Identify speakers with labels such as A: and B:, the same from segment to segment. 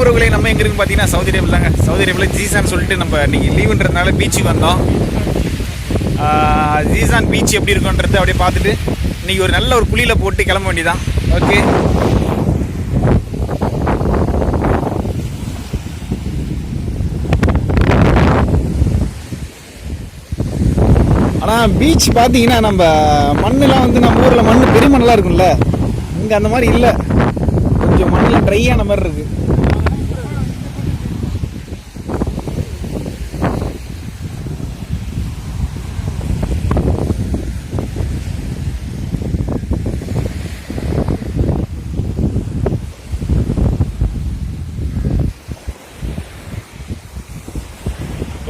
A: உறவுகளை நம்ம எங்கே இருக்குன்னு பார்த்தீங்கன்னா சவுதி அரேபியா தாங்க. சவுதி அரேபியாவில் ஜீசான் சொல்லிட்டு நம்ம இன்றைக்கி லீவுன்றதுனால பீச்சுக்கு வந்தோம். ஜீசான் பீச் எப்படி இருக்குன்றது அப்படியே பார்த்துட்டு இன்றைக்கி ஒரு நல்ல ஒரு குளியில் போட்டு கிளம்ப வேண்டியதான். ஓகே, ஆனால் பீச் பார்த்தீங்கன்னா நம்ம மண்ணெலாம் வந்து நம்ம ஊரில் மண் பெரிய மண்ணெலாம் இருக்கும்ல, இங்கே அந்த மாதிரி இல்லை. கொஞ்சம் மண்ணில் ட்ரையான மாதிரி இருக்குது.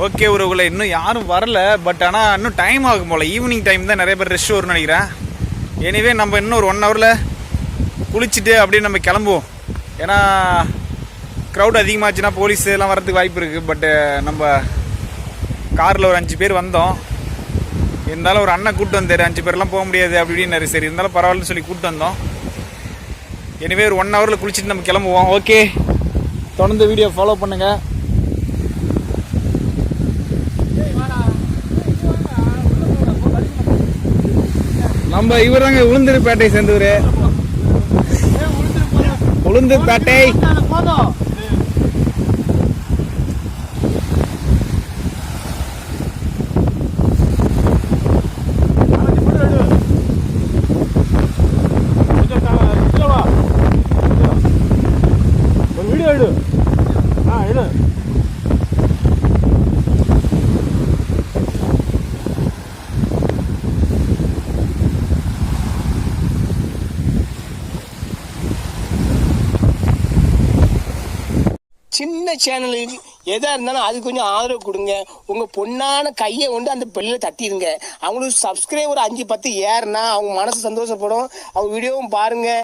A: ஓகே உறவுகளை, இன்னும் யாரும் வரல. பட் ஆனால் இன்னும் டைம் ஆகும் போல். ஈவினிங் டைம் தான் நிறைய பேர் ரெஸ்ட் வரும்னு நினைக்கிறேன். எனிவே நம்ம இன்னும் ஒரு 1 ஹவரில் குளிச்சுட்டு அப்படியே நம்ம கிளம்புவோம். ஏன்னா க்ரௌட் அதிகமாச்சுன்னா போலீஸ் எல்லாம் வரதுக்கு வாய்ப்பு இருக்குது. பட்டு நம்ம காரில் ஒரு 5 பேர் வந்தோம். இருந்தாலும் ஒரு அண்ணன் கூப்பிட்டு வந்தார். 5 பேர்லாம் போக முடியாது அப்படி இப்படின்னு. சரி இருந்தாலும் பரவாயில்லன்னு சொல்லி கூப்பிட்டு வந்தோம். எனிவே ஒரு 1 ஹவரில் குளிச்சுட்டு நம்ம கிளம்புவோம். ஓகே, தொடர்ந்து வீடியோ ஃபாலோ பண்ணுங்கள். நம்ம இவர் தாங்க உளுந்தூர்பேட்டை சேர்ந்தவர். உளுந்தூர்பேட்டை
B: சின்ன சேனலுக்கு எதா இருந்தாலும் அது கொஞ்சம் ஆதரவு கொடுங்க. உங்க பொண்ணான கையை கொண்டு அந்த பெல்ல தட்டிடுங்க. அவங்களுக்கு சப்ஸ்கிரைபர் 5-10 ஏறுனா அவங்க மனசு சந்தோஷப்படும். அவங்க வீடியோவும் பாருங்க.